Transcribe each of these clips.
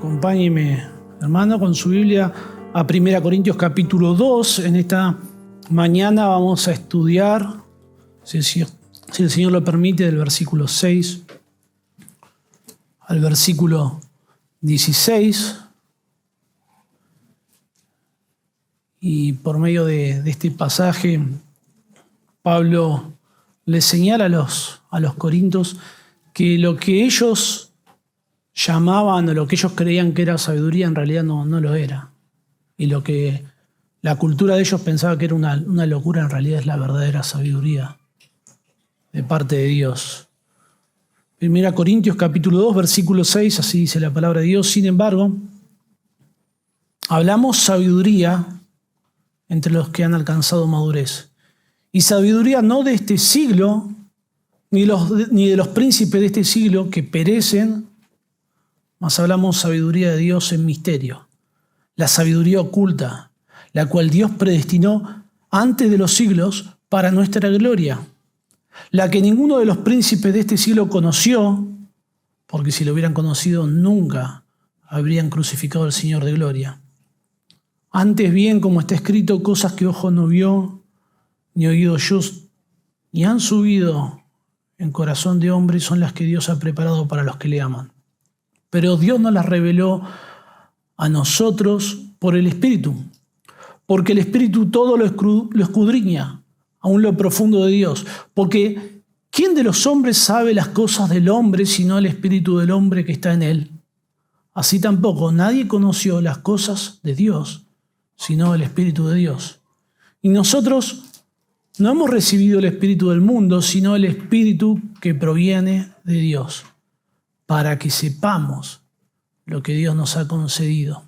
Acompáñeme, hermano, con su Biblia a 1 Corintios capítulo 2. En esta mañana vamos a estudiar, si el Señor lo permite, del versículo 6 al versículo 16. Y por medio de este pasaje, Pablo le señala a los corintios que lo que ellos llamaban o lo que ellos creían que era sabiduría en realidad no lo era. Y lo que la cultura de ellos pensaba que era una locura en realidad es la verdadera sabiduría de parte de Dios. 1 Corintios capítulo 2, versículo 6, así dice la palabra de Dios. Sin embargo, hablamos sabiduría entre los que han alcanzado madurez. Y sabiduría no de este siglo, ni de los príncipes de este siglo que perecen, mas hablamos sabiduría de Dios en misterio, la sabiduría oculta, la cual Dios predestinó antes de los siglos para nuestra gloria, la que ninguno de los príncipes de este siglo conoció, porque si lo hubieran conocido nunca habrían crucificado al Señor de gloria. Antes bien, como está escrito, cosas que ojo no vio, ni oído yo, ni han subido en corazón de hombre, son las que Dios ha preparado para los que le aman. Pero Dios nos las reveló a nosotros por el Espíritu, porque el Espíritu todo lo escudriña, aún lo profundo de Dios. Porque ¿quién de los hombres sabe las cosas del hombre sino el Espíritu del hombre que está en él? Así tampoco nadie conoció las cosas de Dios sino el Espíritu de Dios. Y nosotros no hemos recibido el Espíritu del mundo, sino el Espíritu que proviene de Dios, para que sepamos lo que Dios nos ha concedido.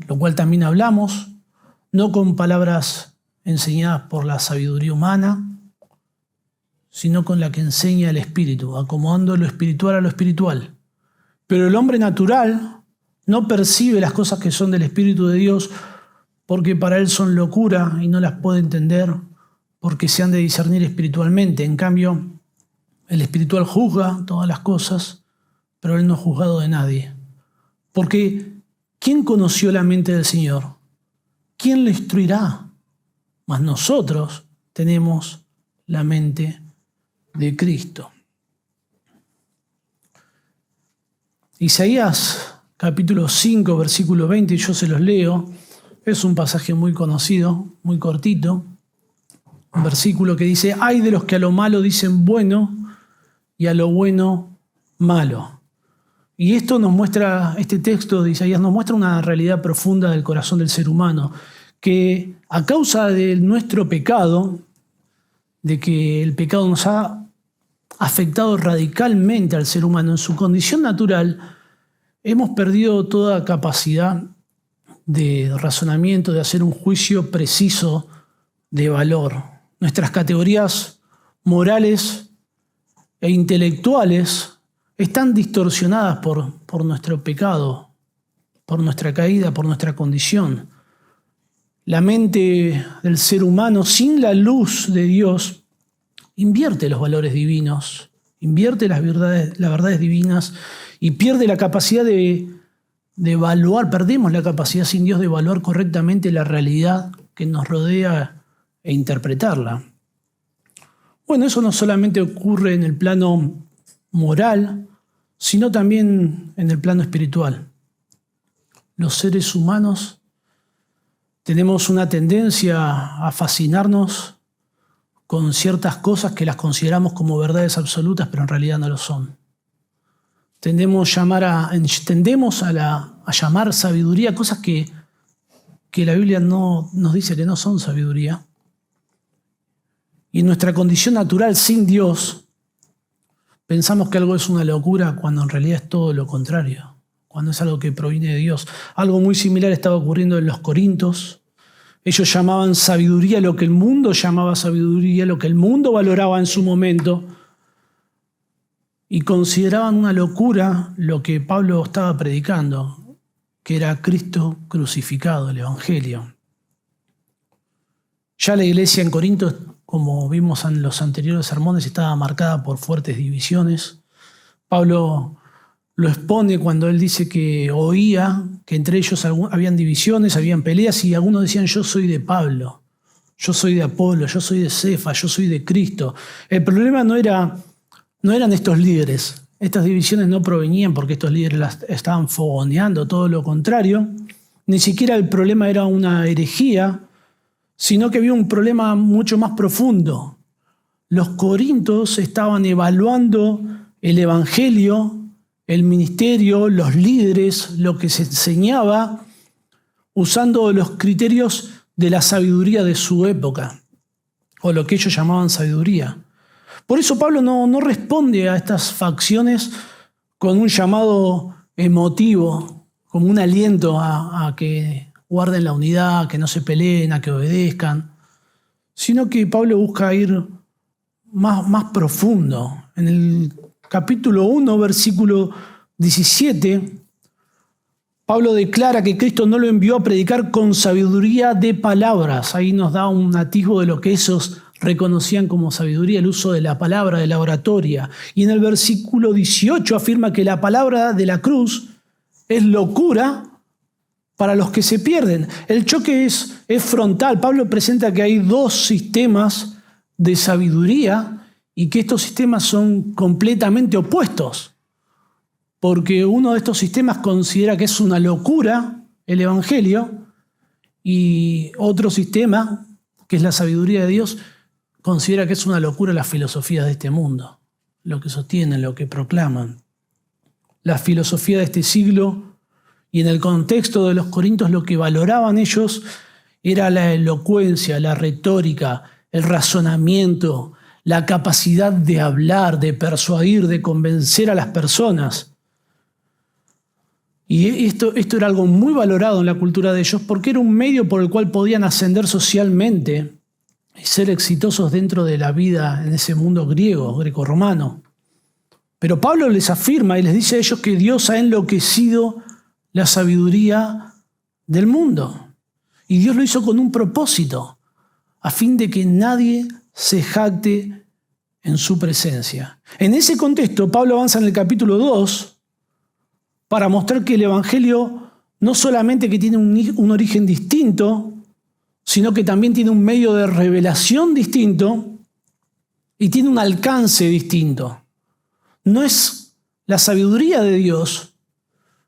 Lo cual también hablamos, no con palabras enseñadas por la sabiduría humana, sino con la que enseña el Espíritu, acomodando lo espiritual a lo espiritual. Pero el hombre natural no percibe las cosas que son del Espíritu de Dios, porque para él son locura y no las puede entender, porque se han de discernir espiritualmente. En cambio, el espiritual juzga todas las cosas, pero él no es juzgado de nadie. Porque ¿quién conoció la mente del Señor? ¿Quién le instruirá? Mas nosotros tenemos la mente de Cristo. Isaías capítulo 5, versículo 20, yo se los leo. Es un pasaje muy conocido, muy cortito. Un versículo que dice: ay de los que a lo malo dicen bueno y a lo bueno malo. Y esto nos muestra, este texto de Isaías nos muestra una realidad profunda del corazón del ser humano, que a causa de nuestro pecado, de que el pecado nos ha afectado radicalmente al ser humano en su condición natural, hemos perdido toda capacidad de razonamiento, de hacer un juicio preciso de valor. Nuestras categorías morales e intelectuales están distorsionadas por nuestro pecado, por nuestra caída, por nuestra condición. La mente del ser humano, sin la luz de Dios, invierte los valores divinos, invierte las verdades divinas y pierde la capacidad de evaluar, perdemos la capacidad sin Dios de evaluar correctamente la realidad que nos rodea e interpretarla. Bueno, eso no solamente ocurre en el plano moral, sino también en el plano espiritual. Los seres humanos tenemos una tendencia a fascinarnos con ciertas cosas que las consideramos como verdades absolutas, pero en realidad no lo son. Tendemos a llamar sabiduría cosas que la Biblia no nos dice que no son sabiduría. Y en nuestra condición natural sin Dios, pensamos que algo es una locura cuando en realidad es todo lo contrario, cuando es algo que proviene de Dios. Algo muy similar estaba ocurriendo en los Corintios. Ellos llamaban sabiduría lo que el mundo llamaba sabiduría, lo que el mundo valoraba en su momento, y consideraban una locura lo que Pablo estaba predicando, que era Cristo crucificado, el Evangelio. Ya la iglesia en Corinto, como vimos en los anteriores sermones, estaba marcada por fuertes divisiones. Pablo lo expone cuando él dice que oía que entre ellos habían divisiones, habían peleas, y algunos decían: yo soy de Pablo, yo soy de Apolo, yo soy de Cefas, yo soy de Cristo. El problema no eran estos líderes. Estas divisiones no provenían porque estos líderes las estaban fogoneando, todo lo contrario. Ni siquiera el problema era una herejía, sino que había un problema mucho más profundo. Los corintios estaban evaluando el evangelio, el ministerio, los líderes, lo que se enseñaba, usando los criterios de la sabiduría de su época, o lo que ellos llamaban sabiduría. Por eso Pablo no responde a estas facciones con un llamado emotivo, como un aliento a que guarden la unidad, a que no se peleen, a que obedezcan, sino que Pablo busca ir más profundo. En el capítulo 1, versículo 17, Pablo declara que Cristo no lo envió a predicar con sabiduría de palabras. Ahí nos da un atisbo de lo que esos reconocían como sabiduría, el uso de la palabra, de la oratoria. Y en el versículo 18 afirma que la palabra de la cruz es locura para los que se pierden. El choque es frontal. Pablo presenta que hay dos sistemas de sabiduría y que estos sistemas son completamente opuestos. Porque uno de estos sistemas considera que es una locura el evangelio, y otro sistema, que es la sabiduría de Dios, considera que es una locura las filosofías de este mundo, lo que sostienen, lo que proclaman. La filosofía de este siglo, y en el contexto de los corintios lo que valoraban ellos era la elocuencia, la retórica, el razonamiento, la capacidad de hablar, de persuadir, de convencer a las personas. Y esto era algo muy valorado en la cultura de ellos porque era un medio por el cual podían ascender socialmente y ser exitosos dentro de la vida en ese mundo griego, grecorromano. Pero Pablo les afirma y les dice a ellos que Dios ha enloquecido la sabiduría del mundo. Y Dios lo hizo con un propósito, a fin de que nadie se jacte en su presencia. En ese contexto, Pablo avanza en el capítulo 2 para mostrar que el evangelio no solamente que tiene un origen distinto, sino que también tiene un medio de revelación distinto y tiene un alcance distinto. No es la sabiduría de Dios,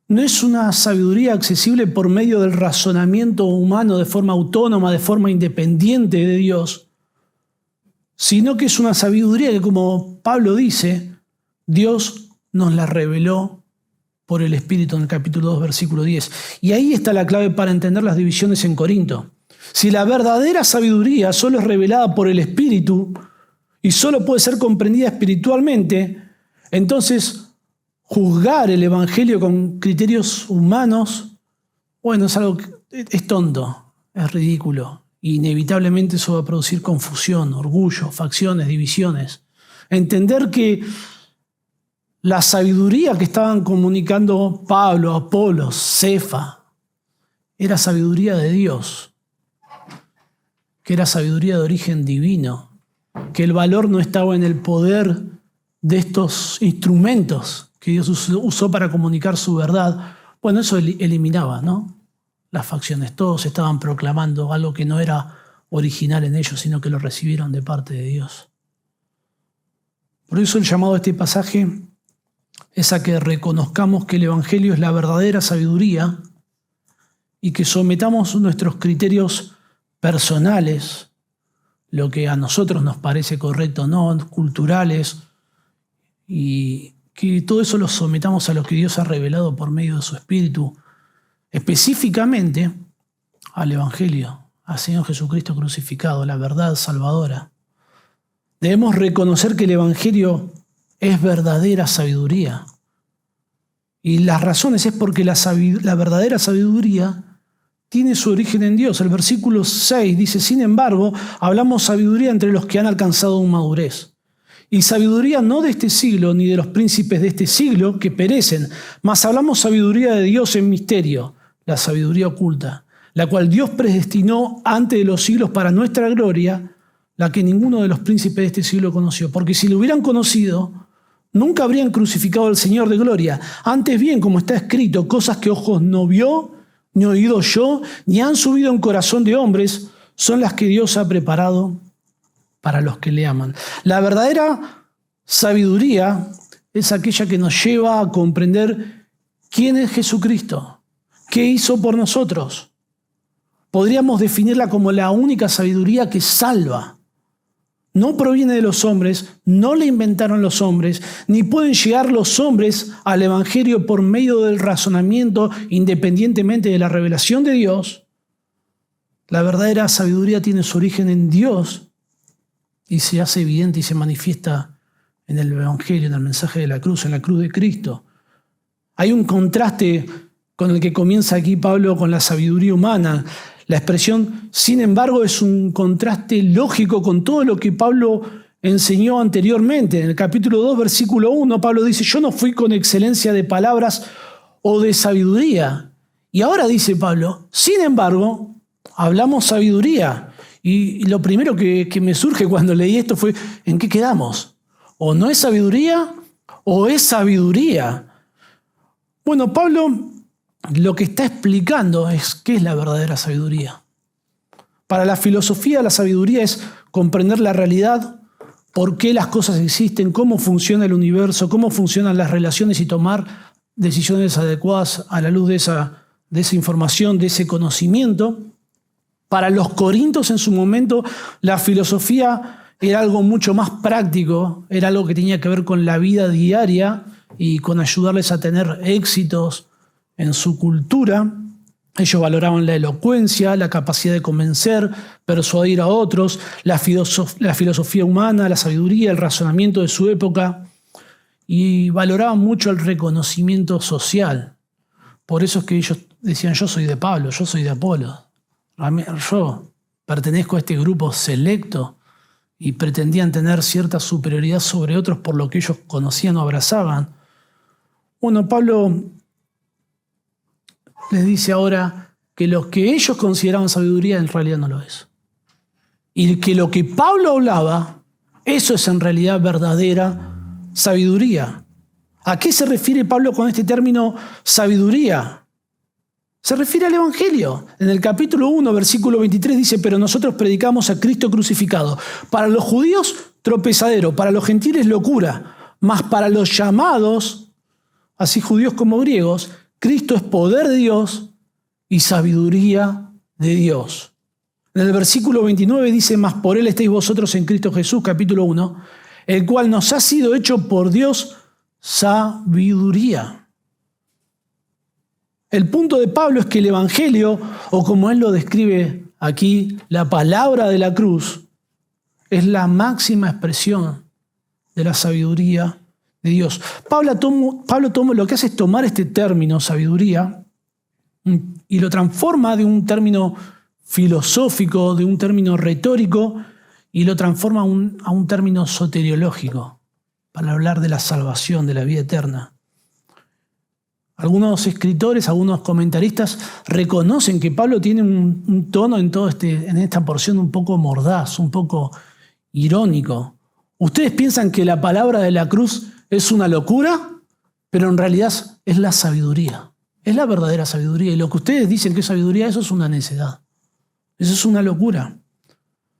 no es una sabiduría accesible por medio del razonamiento humano de forma autónoma, de forma independiente de Dios, sino que es una sabiduría que, como Pablo dice, Dios nos la reveló por el Espíritu en el capítulo 2, versículo 10. Y ahí está la clave para entender las divisiones en Corinto. Si la verdadera sabiduría solo es revelada por el Espíritu y solo puede ser comprendida espiritualmente, entonces juzgar el Evangelio con criterios humanos, bueno, es algo que es tonto, es ridículo. Inevitablemente eso va a producir confusión, orgullo, facciones, divisiones. Entender que la sabiduría que estaban comunicando Pablo, Apolo, Cefa, era sabiduría de Dios, que era sabiduría de origen divino, que el valor no estaba en el poder de estos instrumentos que Dios usó para comunicar su verdad. Bueno, eso eliminaba, ¿no?, las facciones. Todos estaban proclamando algo que no era original en ellos, sino que lo recibieron de parte de Dios. Por eso el llamado a este pasaje es a que reconozcamos que el Evangelio es la verdadera sabiduría y que sometamos nuestros criterios personales, lo que a nosotros nos parece correcto, no culturales, y que todo eso lo sometamos a lo que Dios ha revelado por medio de su Espíritu, específicamente al Evangelio, al Señor Jesucristo crucificado, la verdad salvadora. Debemos reconocer que el Evangelio es verdadera sabiduría. Y las razones es porque la verdadera sabiduría tiene su origen en Dios. El versículo 6 dice: sin embargo, hablamos sabiduría entre los que han alcanzado madurez. Y sabiduría no de este siglo, ni de los príncipes de este siglo que perecen, mas hablamos sabiduría de Dios en misterio, la sabiduría oculta, la cual Dios predestinó antes de los siglos para nuestra gloria, la que ninguno de los príncipes de este siglo conoció. Porque si lo hubieran conocido, nunca habrían crucificado al Señor de gloria. Antes bien, como está escrito, cosas que ojos no vio, ni oído yo, ni han subido en corazón de hombres, son las que Dios ha preparado para los que le aman. La verdadera sabiduría es aquella que nos lleva a comprender quién es Jesucristo, qué hizo por nosotros. Podríamos definirla como la única sabiduría que salva. No proviene de los hombres, no la inventaron los hombres, ni pueden llegar los hombres al Evangelio por medio del razonamiento independientemente de la revelación de Dios. La verdadera sabiduría tiene su origen en Dios y se hace evidente y se manifiesta en el Evangelio, en el mensaje de la cruz, en la cruz de Cristo. Hay un contraste con el que comienza aquí Pablo con la sabiduría humana. La expresión, sin embargo, es un contraste lógico con todo lo que Pablo enseñó anteriormente. En el capítulo 2, versículo 1, Pablo dice, yo no fui con excelencia de palabras o de sabiduría. Y ahora dice Pablo, sin embargo, hablamos sabiduría. Y lo primero que me surge cuando leí esto fue, ¿en qué quedamos? ¿O no es sabiduría o es sabiduría? Bueno, Pablo lo que está explicando es qué es la verdadera sabiduría. Para la filosofía, la sabiduría es comprender la realidad, por qué las cosas existen, cómo funciona el universo, cómo funcionan las relaciones y tomar decisiones adecuadas a la luz de esa información, de ese conocimiento. Para los corintios en su momento, la filosofía era algo mucho más práctico, era algo que tenía que ver con la vida diaria y con ayudarles a tener éxitos en su cultura. Ellos valoraban la elocuencia, la capacidad de convencer, persuadir a otros, la filosofía humana, la sabiduría, el razonamiento de su época, y valoraban mucho el reconocimiento social. Por eso es que ellos decían, yo soy de Pablo, yo soy de Apolo, yo pertenezco a este grupo selecto, y pretendían tener cierta superioridad sobre otros por lo que ellos conocían o abrazaban. Bueno, Pablo les dice ahora que lo que ellos consideraban sabiduría en realidad no lo es. Y que lo que Pablo hablaba, eso es en realidad verdadera sabiduría. ¿A qué se refiere Pablo con este término sabiduría? Se refiere al Evangelio. En el capítulo 1, versículo 23 dice, pero nosotros predicamos a Cristo crucificado. Para los judíos, tropezadero, para los gentiles, locura. Mas para los llamados, así judíos como griegos, Cristo es poder de Dios y sabiduría de Dios. En el versículo 29 dice, mas por él estáis vosotros en Cristo Jesús, capítulo 1, el cual nos ha sido hecho por Dios sabiduría. El punto de Pablo es que el Evangelio, o como él lo describe aquí, la palabra de la cruz, es la máxima expresión de la sabiduría de Dios. Pablo toma, lo que hace es tomar este término, sabiduría, y lo transforma de un término filosófico, de un término retórico, y lo transforma a un término soteriológico, para hablar de la salvación, de la vida eterna. Algunos escritores, algunos comentaristas reconocen que Pablo tiene un tono en esta porción un poco mordaz, un poco irónico. Ustedes piensan que la palabra de la cruz es una locura, pero en realidad es la sabiduría. Es la verdadera sabiduría. Y lo que ustedes dicen que es sabiduría, eso es una necedad. Eso es una locura.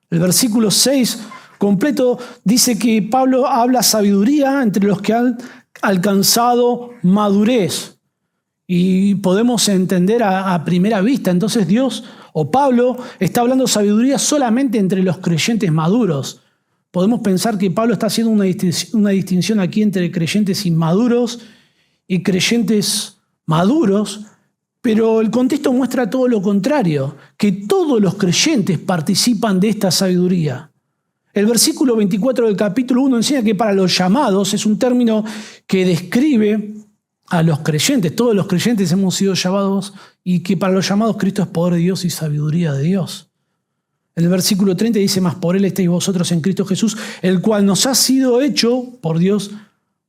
El versículo 6 completo dice que Pablo habla sabiduría entre los que han alcanzado madurez. Y podemos entender a primera vista, entonces Dios o Pablo está hablando sabiduría solamente entre los creyentes maduros. Podemos pensar que Pablo está haciendo una distinción aquí entre creyentes inmaduros y creyentes maduros, pero el contexto muestra todo lo contrario, que todos los creyentes participan de esta sabiduría. El versículo 24 del capítulo 1 enseña que para los llamados es un término que describe a los creyentes. Todos los creyentes hemos sido llamados y que para los llamados Cristo es poder de Dios y sabiduría de Dios. En el versículo 30 dice, mas por él estáis vosotros en Cristo Jesús, el cual nos ha sido hecho por Dios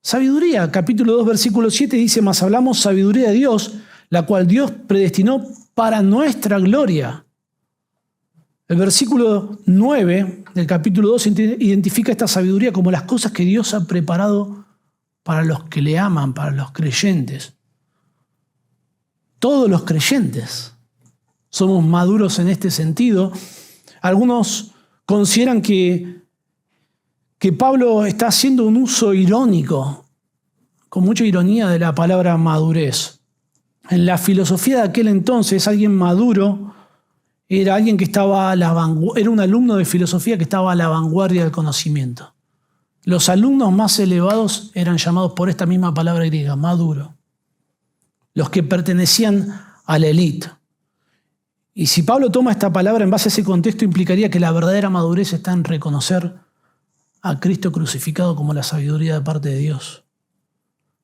sabiduría. Capítulo 2, versículo 7 dice, mas hablamos sabiduría de Dios, la cual Dios predestinó para nuestra gloria. El versículo 9 del capítulo 2 identifica esta sabiduría como las cosas que Dios ha preparado para los que le aman, para los creyentes. Todos los creyentes somos maduros en este sentido. Algunos consideran que Pablo está haciendo un uso irónico, con mucha ironía, de la palabra madurez. En la filosofía de aquel entonces, alguien maduro era alguien que estaba era un alumno de filosofía que estaba a la vanguardia del conocimiento. Los alumnos más elevados eran llamados por esta misma palabra griega, maduro. Los que pertenecían a la élite. Y si Pablo toma esta palabra en base a ese contexto, implicaría que la verdadera madurez está en reconocer a Cristo crucificado como la sabiduría de parte de Dios.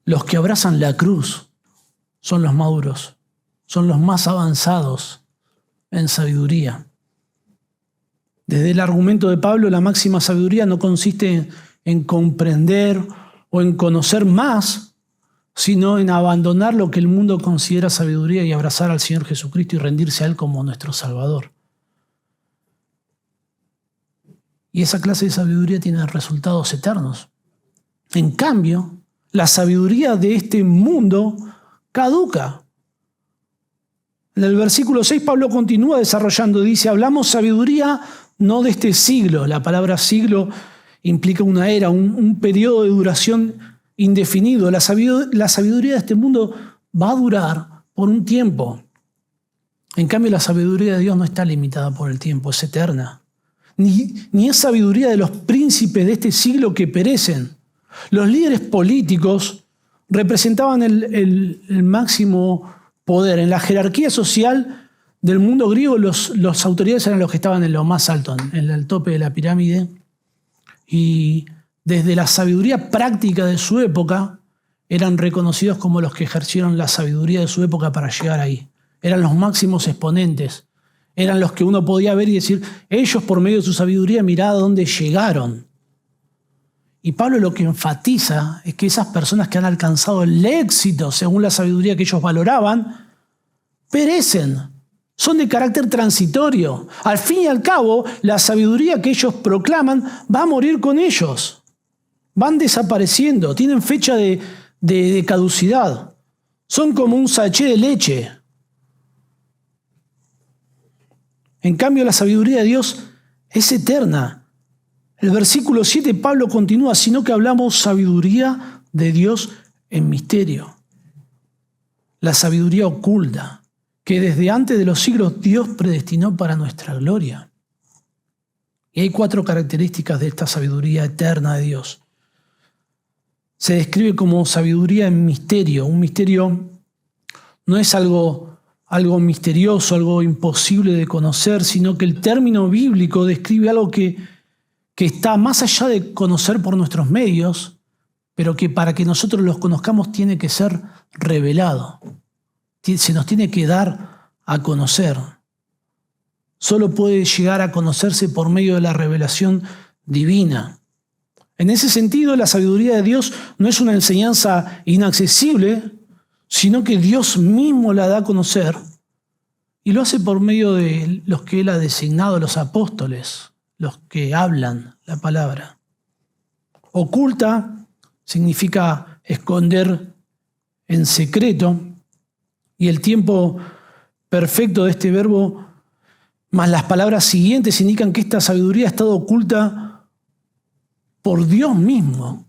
Los que abrazan la cruz son los maduros, son los más avanzados en sabiduría. Desde el argumento de Pablo, la máxima sabiduría no consiste en comprender o en conocer más, sino en abandonar lo que el mundo considera sabiduría y abrazar al Señor Jesucristo y rendirse a Él como nuestro Salvador. Y esa clase de sabiduría tiene resultados eternos. En cambio, la sabiduría de este mundo caduca. En el versículo 6 Pablo continúa desarrollando, dice, hablamos sabiduría no de este siglo. La palabra siglo implica una era, un periodo de duración indefinido. La sabiduría de este mundo va a durar por un tiempo. En cambio, la sabiduría de Dios no está limitada por el tiempo, es eterna. Ni es sabiduría de los príncipes de este siglo que perecen. Los líderes políticos representaban el máximo poder. En la jerarquía social del mundo griego, los autoridades eran los que estaban en lo más alto, en el tope de la pirámide. Y desde la sabiduría práctica de su época, eran reconocidos como los que ejercieron la sabiduría de su época para llegar ahí. Eran los máximos exponentes. Eran los que uno podía ver y decir, ellos por medio de su sabiduría, mirá a dónde llegaron. Y Pablo lo que enfatiza es que esas personas que han alcanzado el éxito según la sabiduría que ellos valoraban, perecen. Son de carácter transitorio. Al fin y al cabo, la sabiduría que ellos proclaman va a morir con ellos. Van desapareciendo, tienen fecha de caducidad. Son como un sachet de leche. En cambio, la sabiduría de Dios es eterna. El versículo 7, Pablo continúa, sino que hablamos sabiduría de Dios en misterio. La sabiduría oculta, que desde antes de los siglos Dios predestinó para nuestra gloria. Y hay 4 características de esta sabiduría eterna de Dios. Se describe como sabiduría en misterio. Un misterio no es algo misterioso, algo imposible de conocer, sino que el término bíblico describe algo que está más allá de conocer por nuestros medios, pero que para que nosotros los conozcamos tiene que ser revelado. Se nos tiene que dar a conocer. Solo puede llegar a conocerse por medio de la revelación divina. En ese sentido, la sabiduría de Dios no es una enseñanza inaccesible, sino que Dios mismo la da a conocer y lo hace por medio de los que Él ha designado, los apóstoles, los que hablan la palabra. Oculta significa esconder en secreto, y el tiempo perfecto de este verbo, más las palabras siguientes, indican que esta sabiduría ha estado oculta por Dios mismo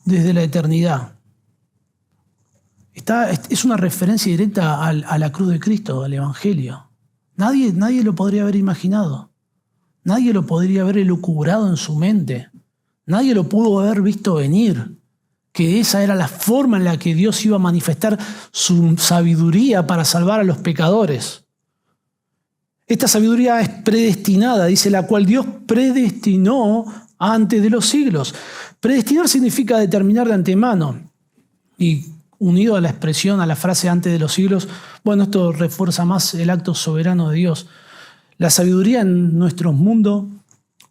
desde la eternidad. Es una referencia directa a la cruz de Cristo, al Evangelio. Nadie lo podría haber imaginado. Nadie lo podría haber elucubrado en su mente. Nadie lo pudo haber visto venir. Que esa era la forma en la que Dios iba a manifestar su sabiduría para salvar a los pecadores. Esta sabiduría es predestinada, dice, la cual Dios predestinó antes de los siglos. Predestinar significa determinar de antemano. Y unido a la expresión, a la frase antes de los siglos, bueno, esto refuerza más el acto soberano de Dios. La sabiduría en nuestro mundo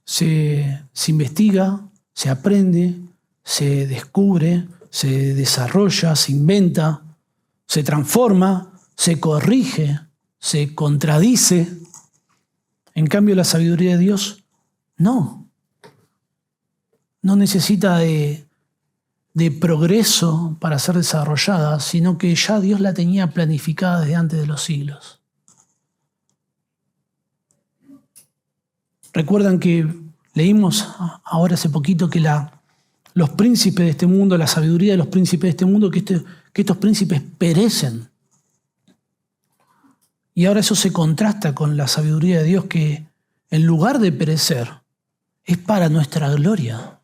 se investiga, se aprende, se descubre, se desarrolla, se inventa, se transforma, se corrige, se contradice. En cambio, la sabiduría de Dios no necesita de de progreso para ser desarrollada, sino que ya Dios la tenía planificada desde antes de los siglos. Recuerdan que leímos ahora hace poquito que los príncipes de este mundo, la sabiduría de los príncipes de este mundo, que estos príncipes perecen. Y ahora eso se contrasta con la sabiduría de Dios, que en lugar de perecer, es para nuestra gloria,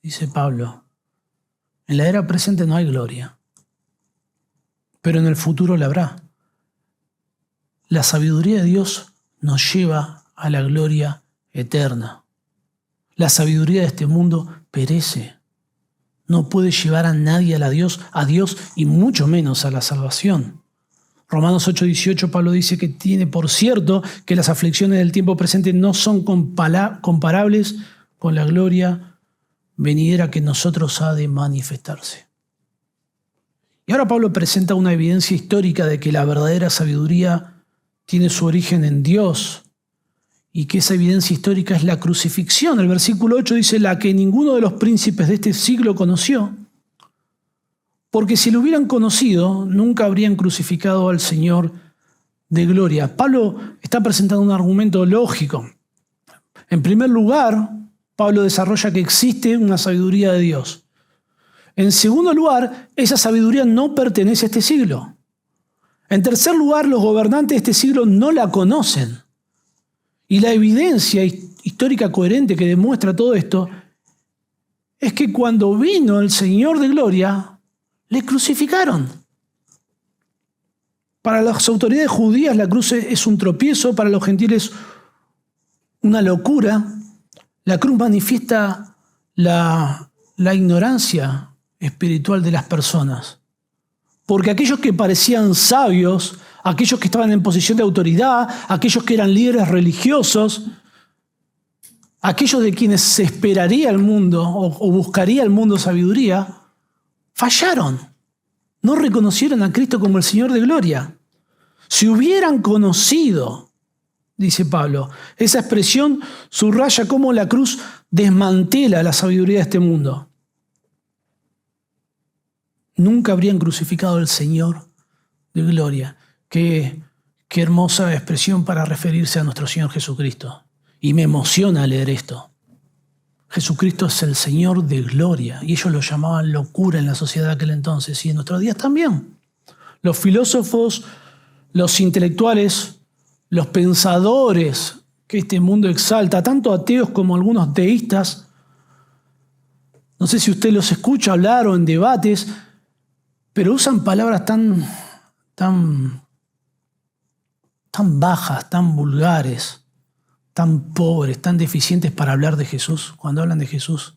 dice Pablo. En la era presente no hay gloria, pero en el futuro la habrá. La sabiduría de Dios nos lleva a la gloria eterna. La sabiduría de este mundo perece. No puede llevar a nadie a Dios y mucho menos a la salvación. Romanos 8:18, Pablo dice que tiene por cierto que las aflicciones del tiempo presente no son comparables con la gloria venidera que en nosotros ha de manifestarse. Y ahora Pablo presenta una evidencia histórica de que la verdadera sabiduría tiene su origen en Dios y que esa evidencia histórica es la crucifixión. El versículo 8 dice: la que ninguno de los príncipes de este siglo conoció, porque si lo hubieran conocido, nunca habrían crucificado al Señor de gloria. Pablo está presentando un argumento lógico. En primer lugar, Pablo desarrolla que existe una sabiduría de Dios. En segundo lugar, esa sabiduría no pertenece a este siglo. En tercer lugar, los gobernantes de este siglo no la conocen. Y la evidencia histórica coherente que demuestra todo esto es que cuando vino el Señor de gloria, le crucificaron. Para las autoridades judías la cruz es un tropiezo, para los gentiles una locura. La cruz manifiesta la ignorancia espiritual de las personas. Porque aquellos que parecían sabios, aquellos que estaban en posición de autoridad, aquellos que eran líderes religiosos, aquellos de quienes se esperaría el mundo o buscaría el mundo sabiduría, fallaron. No reconocieron a Cristo como el Señor de gloria. Si hubieran conocido, dice Pablo, esa expresión subraya cómo la cruz desmantela la sabiduría de este mundo. Nunca habrían crucificado al Señor de gloria. Qué hermosa expresión para referirse a nuestro Señor Jesucristo. Y me emociona leer esto. Jesucristo es el Señor de gloria, y ellos lo llamaban locura en la sociedad de aquel entonces, y en nuestros días también. Los filósofos, los intelectuales, los pensadores que este mundo exalta, tanto ateos como algunos teístas, no sé si usted los escucha hablar o en debates, pero usan palabras tan bajas, tan vulgares, tan pobres, tan deficientes para hablar de Jesús. Cuando hablan de Jesús,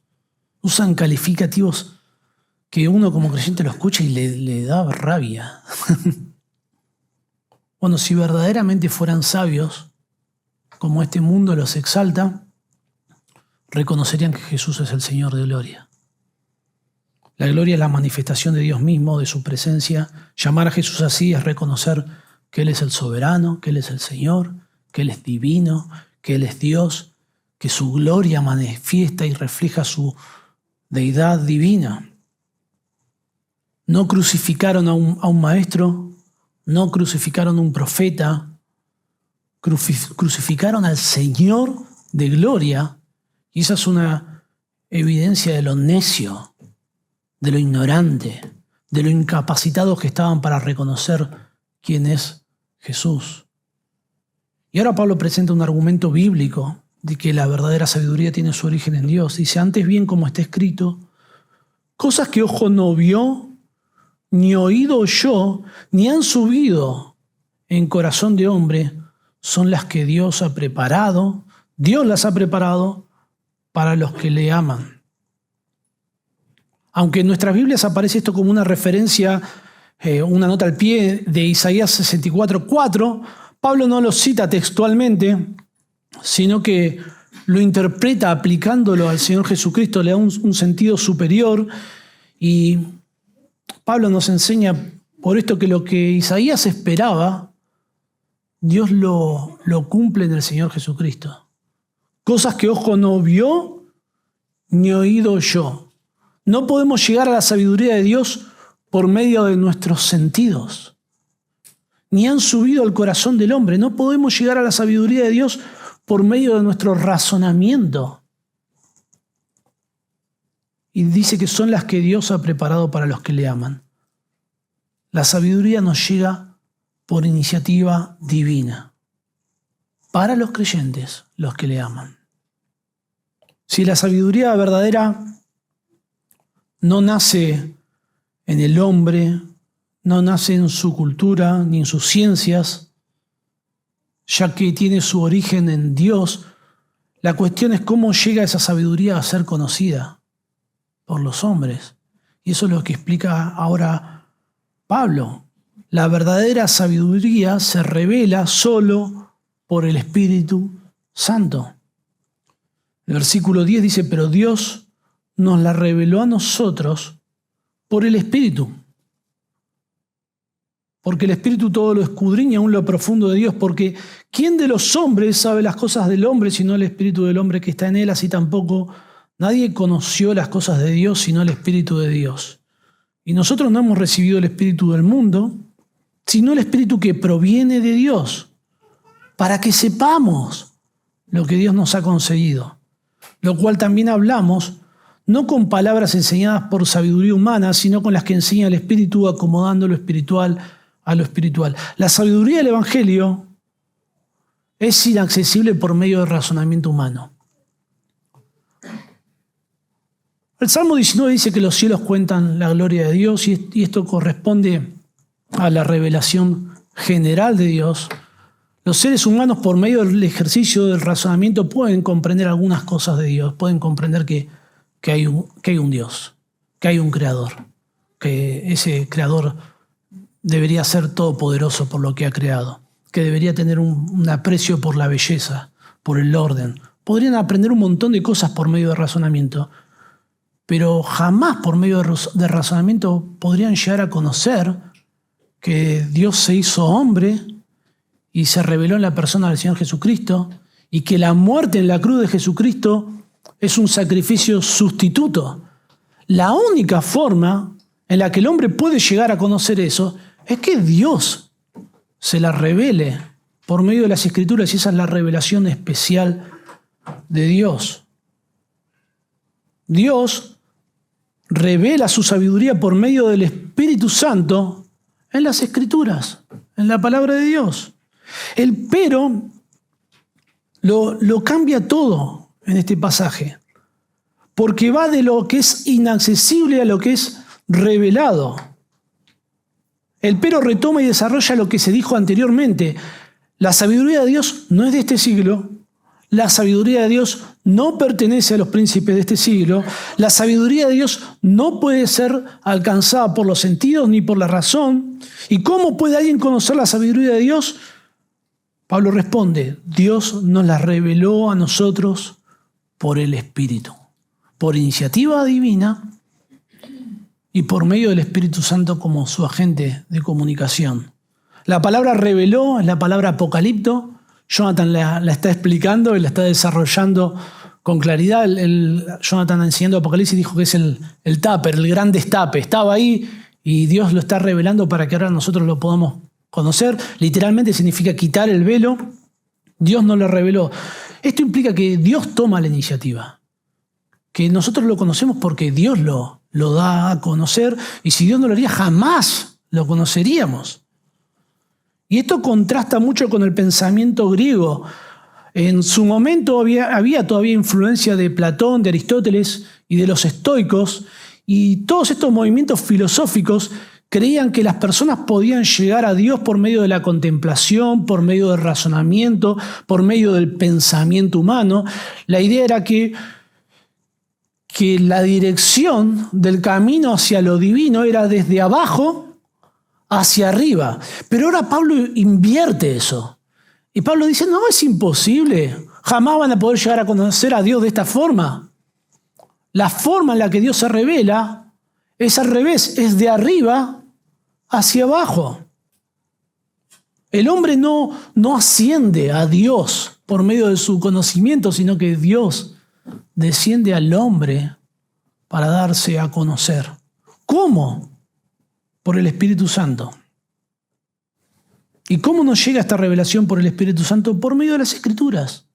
usan calificativos que uno como creyente lo escucha y le da rabia. Bueno, si verdaderamente fueran sabios, como este mundo los exalta, reconocerían que Jesús es el Señor de gloria. La gloria es la manifestación de Dios mismo, de su presencia. Llamar a Jesús así es reconocer que Él es el soberano, que Él es el Señor, que Él es divino, que Él es Dios, que su gloria manifiesta y refleja su deidad divina. No crucificaron a un maestro, no crucificaron a un profeta, crucificaron al Señor de gloria, y esa es una evidencia de lo necio, de lo ignorante, de lo incapacitados que estaban para reconocer quién es Jesús. Y ahora Pablo presenta un argumento bíblico de que la verdadera sabiduría tiene su origen en Dios. Dice: antes bien, como está escrito, cosas que ojo no vio, ni oído oyó, ni han subido en corazón de hombre, son las que Dios ha preparado, Dios las ha preparado para los que le aman. Aunque en nuestras Biblias aparece esto como una referencia, una nota al pie de Isaías 64:4, Pablo no lo cita textualmente, sino que lo interpreta aplicándolo al Señor Jesucristo, le da un sentido superior. Y Pablo nos enseña por esto que lo que Isaías esperaba, Dios lo cumple en el Señor Jesucristo. Cosas que ojo no vio, ni oído oyó. No podemos llegar a la sabiduría de Dios por medio de nuestros sentidos, ni han subido al corazón del hombre. No podemos llegar a la sabiduría de Dios por medio de nuestro razonamiento. Y dice que son las que Dios ha preparado para los que le aman. La sabiduría nos llega por iniciativa divina, para los creyentes, los que le aman. Si la sabiduría verdadera no nace en el hombre, no nace en su cultura ni en sus ciencias, ya que tiene su origen en Dios, la cuestión es cómo llega esa sabiduría a ser conocida por los hombres. Y eso es lo que explica ahora Pablo. La verdadera sabiduría se revela solo por el Espíritu Santo. El versículo 10 dice, pero Dios nos la reveló a nosotros por el Espíritu. Porque el Espíritu todo lo escudriña, aún lo profundo de Dios. Porque ¿quién de los hombres sabe las cosas del hombre sino el Espíritu del hombre que está en él? Así tampoco nadie conoció las cosas de Dios sino el Espíritu de Dios. Y nosotros no hemos recibido el Espíritu del mundo, sino el Espíritu que proviene de Dios, para que sepamos lo que Dios nos ha concedido. Lo cual también hablamos, no con palabras enseñadas por sabiduría humana, sino con las que enseña el Espíritu, acomodando lo espiritual a lo espiritual. La sabiduría del Evangelio es inaccesible por medio del razonamiento humano. El Salmo 19 dice que los cielos cuentan la gloria de Dios y esto corresponde a la revelación general de Dios. Los seres humanos, por medio del ejercicio del razonamiento, pueden comprender algunas cosas de Dios, pueden comprender que hay un Dios, que hay un creador, que ese creador debería ser todopoderoso por lo que ha creado, que debería tener un aprecio por la belleza, por el orden. Podrían aprender un montón de cosas por medio de razonamiento, pero jamás por medio de razonamiento podrían llegar a conocer que Dios se hizo hombre y se reveló en la persona del Señor Jesucristo, y que la muerte en la cruz de Jesucristo es un sacrificio sustituto. La única forma en la que el hombre puede llegar a conocer eso es que Dios se la revele por medio de las Escrituras, y esa es la revelación especial de Dios. Dios revela su sabiduría por medio del Espíritu Santo en las Escrituras, en la palabra de Dios. El pero lo cambia todo en este pasaje, porque va de lo que es inaccesible a lo que es revelado. El pero retoma y desarrolla lo que se dijo anteriormente. La sabiduría de Dios no es de este siglo. La sabiduría de Dios no pertenece a los príncipes de este siglo. La sabiduría de Dios no puede ser alcanzada por los sentidos ni por la razón. ¿Y cómo puede alguien conocer la sabiduría de Dios? Pablo responde, Dios nos la reveló a nosotros por el Espíritu, por iniciativa divina y por medio del Espíritu Santo como su agente de comunicación. La palabra reveló es la palabra apocalipto. Jonathan la está explicando y la está desarrollando con claridad. Jonathan enseñando Apocalipsis dijo que es el tupper, el gran destape. Estaba ahí y Dios lo está revelando para que ahora nosotros lo podamos conocer. Literalmente significa quitar el velo. Dios nos lo reveló. Esto implica que Dios toma la iniciativa, que nosotros lo conocemos porque Dios lo da a conocer, y si Dios no lo haría jamás lo conoceríamos. Y esto contrasta mucho con el pensamiento griego. En su momento había todavía influencia de Platón, de Aristóteles y de los estoicos, y todos estos movimientos filosóficos creían que las personas podían llegar a Dios por medio de la contemplación, por medio del razonamiento, por medio del pensamiento humano. La idea era que la dirección del camino hacia lo divino era desde abajo hacia arriba. Pero ahora Pablo invierte eso. Y Pablo dice, no, es imposible. Jamás van a poder llegar a conocer a Dios de esta forma. La forma en la que Dios se revela es al revés, es de arriba hacia abajo. El hombre no asciende a Dios por medio de su conocimiento, sino que Dios desciende al hombre para darse a conocer. ¿Cómo? Por el Espíritu Santo. ¿Y cómo nos llega esta revelación por el Espíritu Santo? Por medio de las Escrituras.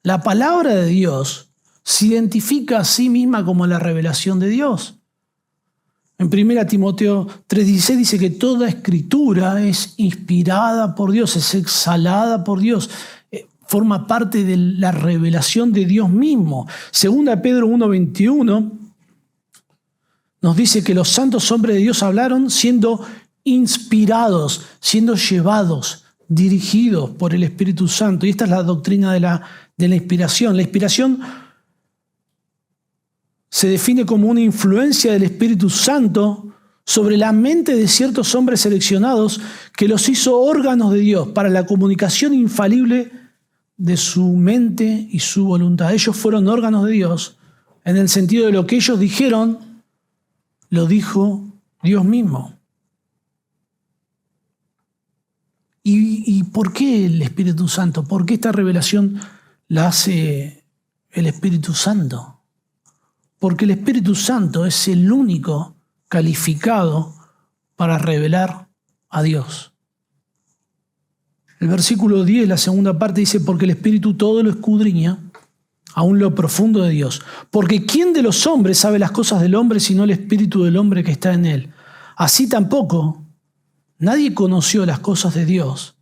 La palabra de Dios se identifica a sí misma como la revelación de Dios. En 1 Timoteo 3:16 dice que toda Escritura es inspirada por Dios, es exhalada por Dios, forma parte de la revelación de Dios mismo. 2 Pedro 1:21 nos dice que los santos hombres de Dios hablaron siendo inspirados, siendo llevados, dirigidos por el Espíritu Santo. Y esta es la doctrina de la inspiración. La inspiración se define como una influencia del Espíritu Santo sobre la mente de ciertos hombres seleccionados que los hizo órganos de Dios para la comunicación infalible de su mente y su voluntad. Ellos fueron órganos de Dios en el sentido de lo que ellos dijeron, lo dijo Dios mismo. ¿Y por qué el Espíritu Santo? ¿Por qué esta revelación la hace el Espíritu Santo? Porque el Espíritu Santo es el único calificado para revelar a Dios. El versículo 10, la segunda parte, dice: porque el Espíritu todo lo escudriña, aún lo profundo de Dios. Porque ¿quién de los hombres sabe las cosas del hombre sino el Espíritu del hombre que está en él? Así tampoco nadie conoció las cosas de Dios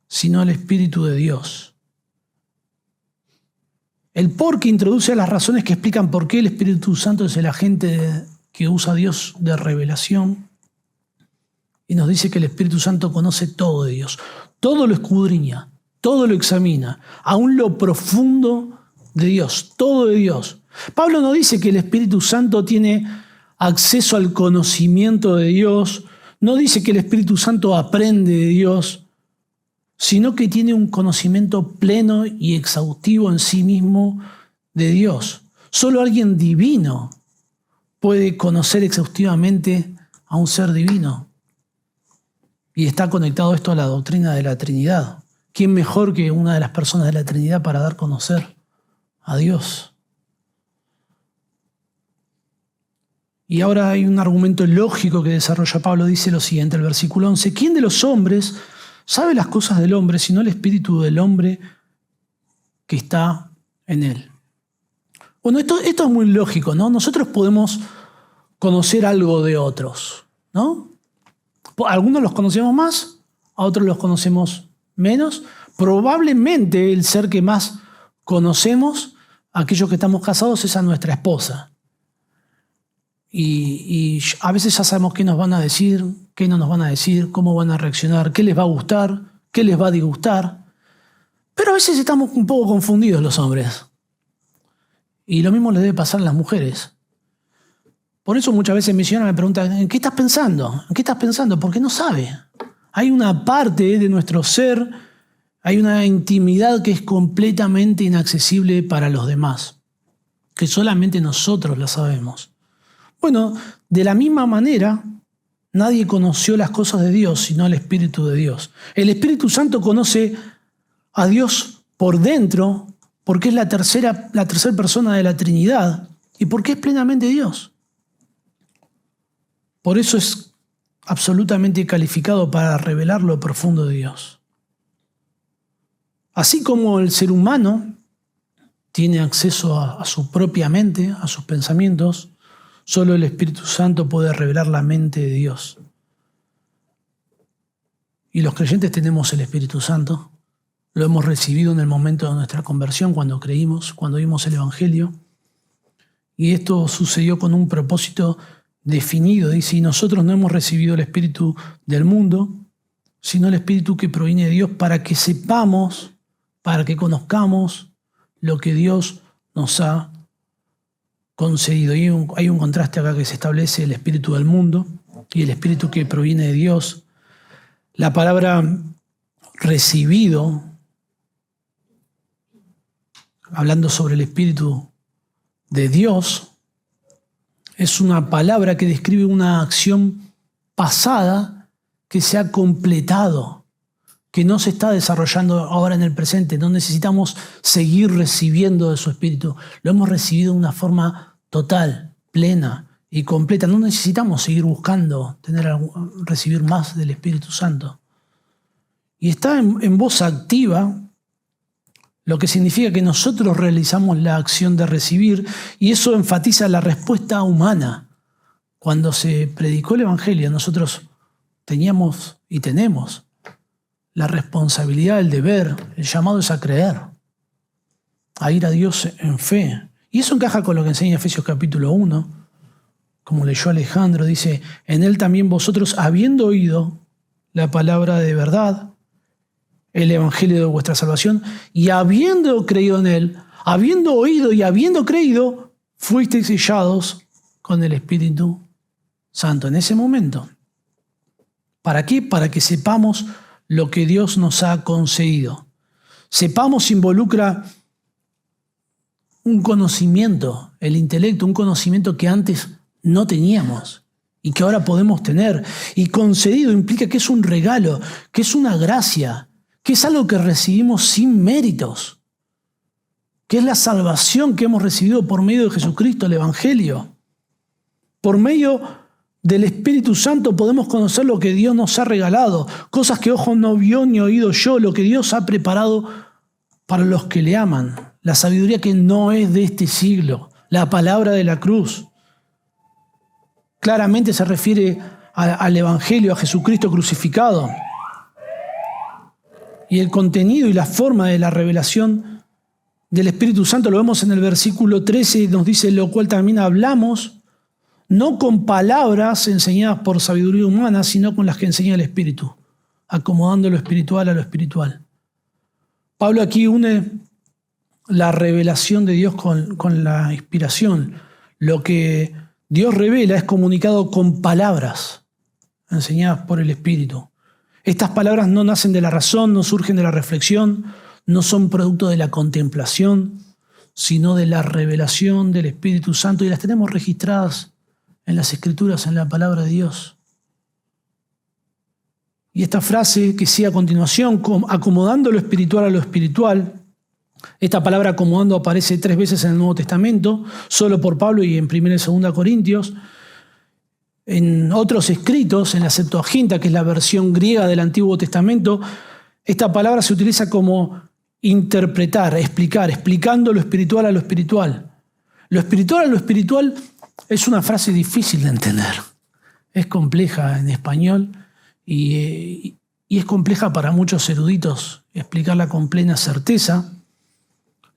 sino el Espíritu de Dios. El por que introduce las razones que explican por qué el Espíritu Santo es el agente que usa Dios de revelación. Y nos dice que el Espíritu Santo conoce todo de Dios. Todo lo escudriña, todo lo examina, aún lo profundo de Dios, todo de Dios. Pablo no dice que el Espíritu Santo tiene acceso al conocimiento de Dios, no dice que el Espíritu Santo aprende de Dios, sino que tiene un conocimiento pleno y exhaustivo en sí mismo de Dios. Solo alguien divino puede conocer exhaustivamente a un ser divino. Y está conectado esto a la doctrina de la Trinidad. ¿Quién mejor que una de las personas de la Trinidad para dar a conocer a Dios? Y ahora hay un argumento lógico que desarrolla Pablo. Dice lo siguiente, el versículo 11: ¿quién de los hombres sabe las cosas del hombre sino el espíritu del hombre que está en él? Bueno, esto es muy lógico, ¿no? Nosotros podemos conocer algo de otros, ¿no? Algunos los conocemos más, a otros los conocemos menos. Probablemente el ser que más conocemos, aquellos que estamos casados, es a nuestra esposa. Y a veces ya sabemos qué nos van a decir, qué no nos van a decir, cómo van a reaccionar, qué les va a gustar, qué les va a disgustar. Pero a veces estamos un poco confundidos los hombres. Y lo mismo les debe pasar a las mujeres. Por eso muchas veces mi señora me pregunta: ¿en qué estás pensando? ¿En qué estás pensando? Porque no sabe. Hay una parte de nuestro ser, hay una intimidad que es completamente inaccesible para los demás, que solamente nosotros la sabemos. Bueno, de la misma manera, nadie conoció las cosas de Dios sino el Espíritu de Dios. El Espíritu Santo conoce a Dios por dentro, porque es la tercera persona de la Trinidad y porque es plenamente Dios. Por eso es absolutamente calificado para revelar lo profundo de Dios. Así como el ser humano tiene acceso a su propia mente, a sus pensamientos, solo el Espíritu Santo puede revelar la mente de Dios. Y los creyentes tenemos el Espíritu Santo. Lo hemos recibido en el momento de nuestra conversión, cuando creímos, cuando vimos el Evangelio. Y esto sucedió con un propósito definido. Dice: y nosotros no hemos recibido el Espíritu del mundo, sino el Espíritu que proviene de Dios, para que sepamos, para que conozcamos lo que Dios nos ha concedido. Y hay un contraste acá que se establece: el espíritu del mundo y el espíritu que proviene de Dios. La palabra recibido, hablando sobre el espíritu de Dios, es una palabra que describe una acción pasada que se ha completado, que no se está desarrollando ahora en el presente. No necesitamos seguir recibiendo de su espíritu. Lo hemos recibido de una forma total, plena y completa. No necesitamos seguir buscando recibir más del Espíritu Santo. Y está en voz activa, lo que significa que nosotros realizamos la acción de recibir, y eso enfatiza la respuesta humana. Cuando se predicó el Evangelio, nosotros teníamos y tenemos la responsabilidad, el deber, el llamado es a creer, a ir a Dios en fe. Y eso encaja con lo que enseña Efesios capítulo 1, como leyó Alejandro, dice, en él también vosotros, habiendo oído la palabra de verdad, el Evangelio de vuestra salvación, y habiendo creído en él, habiendo oído y habiendo creído, fuisteis sellados con el Espíritu Santo. En ese momento. ¿Para qué? Para que sepamos lo que Dios nos ha concedido. Sepamos involucra un conocimiento, el intelecto, un conocimiento que antes no teníamos y que ahora podemos tener. Y concedido implica que es un regalo, que es una gracia, que es algo que recibimos sin méritos, que es la salvación que hemos recibido por medio de Jesucristo, el Evangelio. Por medio del Espíritu Santo podemos conocer lo que Dios nos ha regalado, cosas que ojo no vio ni oído yo, lo que Dios ha preparado para los que le aman. La sabiduría que no es de este siglo, la palabra de la cruz. Claramente se refiere al Evangelio, a Jesucristo crucificado. Y el contenido y la forma de la revelación del Espíritu Santo lo vemos en el versículo 13, nos dice, lo cual también hablamos, no con palabras enseñadas por sabiduría humana, sino con las que enseña el Espíritu, acomodando lo espiritual a lo espiritual. Pablo aquí une la revelación de Dios con la inspiración. Lo que Dios revela es comunicado con palabras enseñadas por el Espíritu. Estas palabras no nacen de la razón, no surgen de la reflexión, no son producto de la contemplación, sino de la revelación del Espíritu Santo, y las tenemos registradas en las Escrituras, en la palabra de Dios. Y esta frase que sigue a continuación, acomodando lo espiritual a lo espiritual, esta palabra acomodando aparece 3 veces en el Nuevo Testamento, solo por Pablo y en 1 y 2 Corintios. En otros escritos, en la Septuaginta, que es la versión griega del Antiguo Testamento, esta palabra se utiliza como interpretar, explicar, explicando lo espiritual a lo espiritual. Lo espiritual a lo espiritual es una frase difícil de entender. Es compleja en español y es compleja para muchos eruditos explicarla con plena certeza.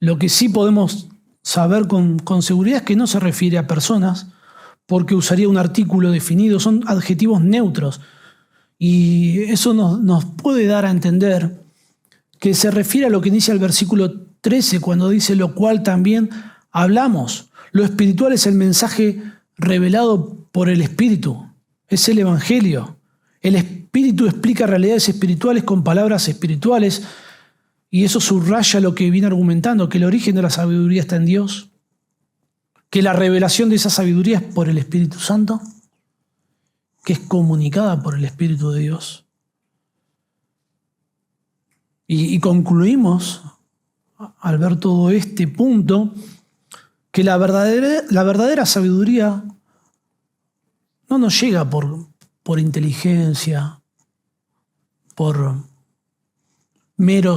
Lo que sí podemos saber con seguridad es que no se refiere a personas, porque usaría un artículo definido, son adjetivos neutros. Y eso nos puede dar a entender que se refiere a lo que inicia el versículo 13, cuando dice, lo cual también hablamos. Lo espiritual es el mensaje revelado por el Espíritu, es el Evangelio. El Espíritu explica realidades espirituales con palabras espirituales, y eso subraya lo que viene argumentando, que el origen de la sabiduría está en Dios, que la revelación de esa sabiduría es por el Espíritu Santo, que es comunicada por el Espíritu de Dios. Y concluimos, al ver todo este punto, que la verdadera sabiduría no nos llega por inteligencia,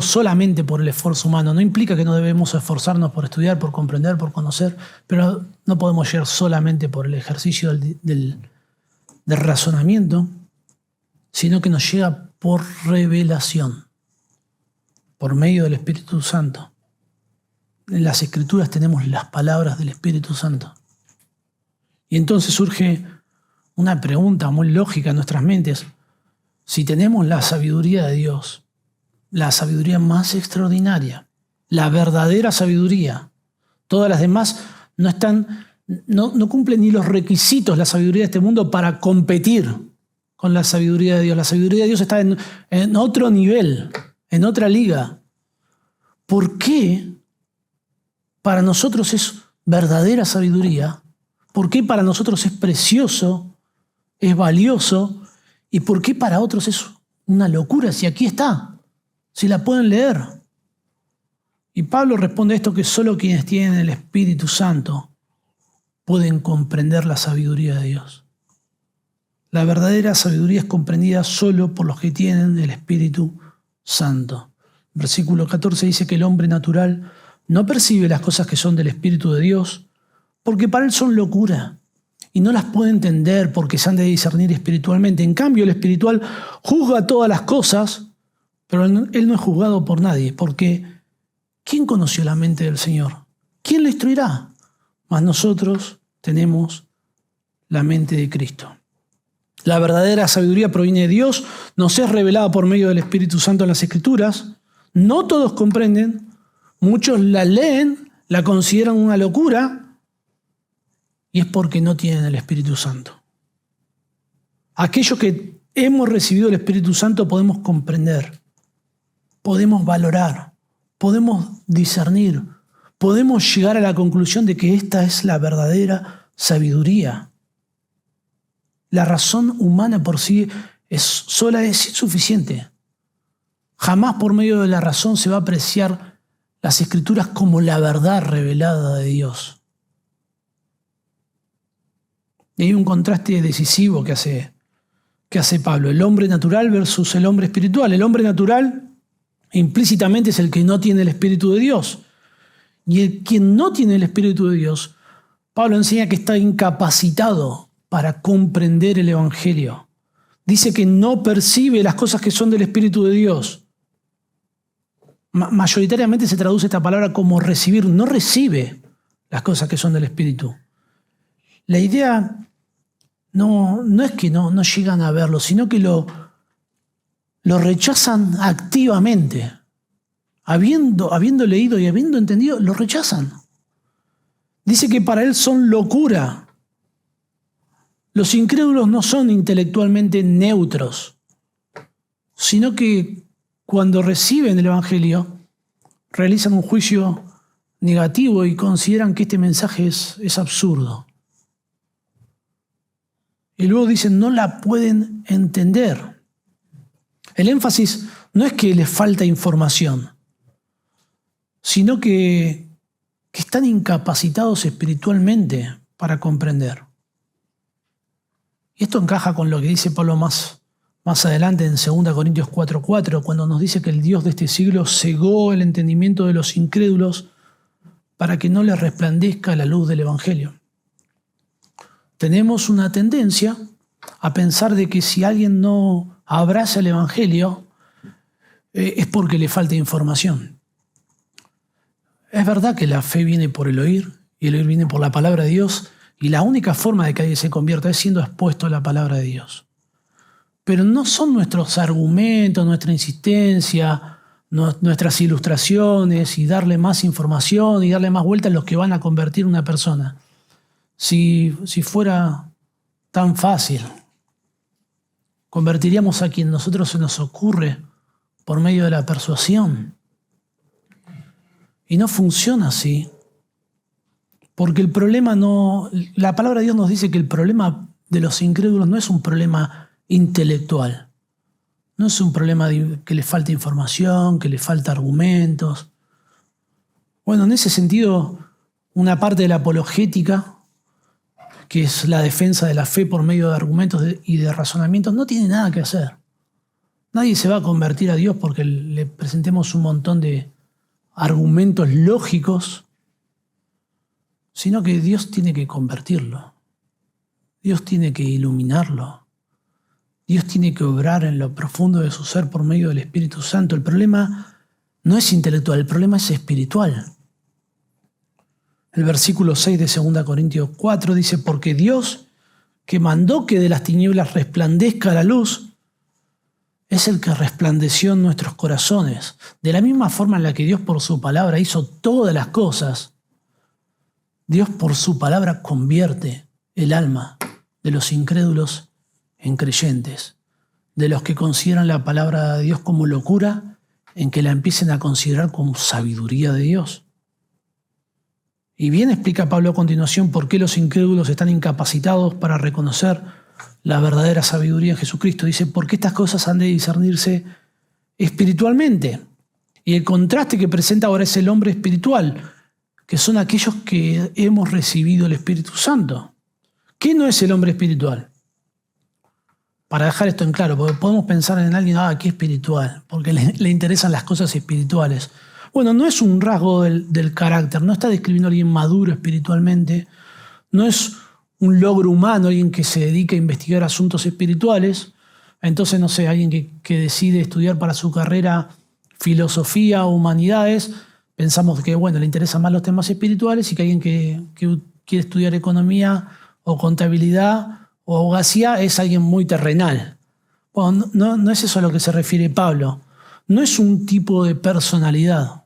solamente por el esfuerzo humano. No implica que no debemos esforzarnos por estudiar, por comprender, por conocer, pero no podemos llegar solamente por el ejercicio del razonamiento, sino que nos llega por revelación, por medio del Espíritu Santo. En las Escrituras tenemos las palabras del Espíritu Santo. Y entonces surge una pregunta muy lógica en nuestras mentes. Si tenemos la sabiduría de Dios, la sabiduría más extraordinaria, la verdadera sabiduría, todas las demás no cumplen ni los requisitos, la sabiduría de este mundo, para competir con la sabiduría de Dios. La sabiduría de Dios está en otro nivel, en otra liga. ¿Por qué para nosotros es verdadera sabiduría? ¿Por qué para nosotros es precioso, es valioso? ¿Y por qué para otros es una locura? Si aquí está, si la pueden leer. Y Pablo responde a esto, que solo quienes tienen el Espíritu Santo pueden comprender la sabiduría de Dios. La verdadera sabiduría es comprendida solo por los que tienen el Espíritu Santo. Versículo 14 dice que el hombre natural no percibe las cosas que son del Espíritu de Dios, porque para él son locura, y no las puede entender porque se han de discernir espiritualmente. En cambio, el espiritual juzga todas las cosas, pero él no es juzgado por nadie, porque ¿quién conoció la mente del Señor? ¿Quién le instruirá? Mas nosotros tenemos la mente de Cristo. La verdadera sabiduría proviene de Dios, nos es revelada por medio del Espíritu Santo en las Escrituras. No todos comprenden, muchos la leen, la consideran una locura, y es porque no tienen el Espíritu Santo. Aquellos que hemos recibido el Espíritu Santo podemos comprender, podemos valorar, podemos discernir, podemos llegar a la conclusión de que esta es la verdadera sabiduría. La razón humana por sí sola es insuficiente. Jamás por medio de la razón se va a apreciar las Escrituras como la verdad revelada de Dios. Y hay un contraste decisivo que hace Pablo. El hombre natural versus el hombre espiritual. El hombre natural implícitamente es el que no tiene el Espíritu de Dios. Y el quien no tiene el Espíritu de Dios, Pablo enseña que está incapacitado para comprender el Evangelio. Dice que no percibe las cosas que son del Espíritu de Dios. Mayoritariamente se traduce esta palabra como recibir. No recibe las cosas que son del Espíritu. La idea no es que no llegan a verlo, sino que lo rechazan activamente. Habiendo leído y habiendo entendido, lo rechazan. Dice que para él son locura. Los incrédulos no son intelectualmente neutros, sino que cuando reciben el Evangelio, realizan un juicio negativo y consideran que este mensaje es absurdo. Y luego dicen, no la pueden entender. El énfasis no es que les falta información, sino que están incapacitados espiritualmente para comprender. Y esto encaja con lo que dice Pablo más adelante en 2 Corintios 4:4, cuando nos dice que el Dios de este siglo cegó el entendimiento de los incrédulos para que no les resplandezca la luz del Evangelio. Tenemos una tendencia a pensar de que si alguien no abraza el Evangelio es porque le falta información. Es verdad que la fe viene por el oír y el oír viene por la palabra de Dios, y la única forma de que alguien se convierta es siendo expuesto a la palabra de Dios. Pero no son nuestros argumentos, nuestra insistencia, nuestras ilustraciones y darle más información y darle más vueltas los que van a convertir a una persona. Si fuera tan fácil, convertiríamos a quien nosotros se nos ocurre por medio de la persuasión. Y no funciona así. Porque el problema la palabra de Dios nos dice que el problema de los incrédulos no es un problema intelectual. No es un problema que le falta información, que le falta argumentos. Bueno, en ese sentido, una parte de la apologética, que es la defensa de la fe por medio de argumentos y de razonamientos, no tiene nada que hacer. Nadie se va a convertir a Dios porque le presentemos un montón de argumentos lógicos, sino que Dios tiene que convertirlo. Dios tiene que iluminarlo. Dios tiene que obrar en lo profundo de su ser por medio del Espíritu Santo. El problema no es intelectual, el problema es espiritual. El versículo 6 de 2 Corintios 4 dice, porque Dios, que mandó que de las tinieblas resplandezca la luz, es el que resplandeció en nuestros corazones. De la misma forma en la que Dios por su palabra hizo todas las cosas, Dios por su palabra convierte el alma de los incrédulos en creyentes, de los que consideran la palabra de Dios como locura, en que la empiecen a considerar como sabiduría de Dios. Y bien explica Pablo a continuación por qué los incrédulos están incapacitados para reconocer la verdadera sabiduría en Jesucristo. Dice, porque estas cosas han de discernirse espiritualmente. Y el contraste que presenta ahora es el hombre espiritual, que son aquellos que hemos recibido el Espíritu Santo. ¿Qué no es el hombre espiritual? Para dejar esto en claro, porque podemos pensar en alguien, qué espiritual, porque le interesan las cosas espirituales. Bueno, no es un rasgo del carácter, no está describiendo a alguien maduro espiritualmente, no es un logro humano, alguien que se dedica a investigar asuntos espirituales. Entonces, no sé, alguien que decide estudiar para su carrera filosofía o humanidades, pensamos que, le interesan más los temas espirituales, y que alguien que quiere estudiar economía o contabilidad o abogacía es alguien muy terrenal. Bueno, no es eso a lo que se refiere Pablo. No es un tipo de personalidad,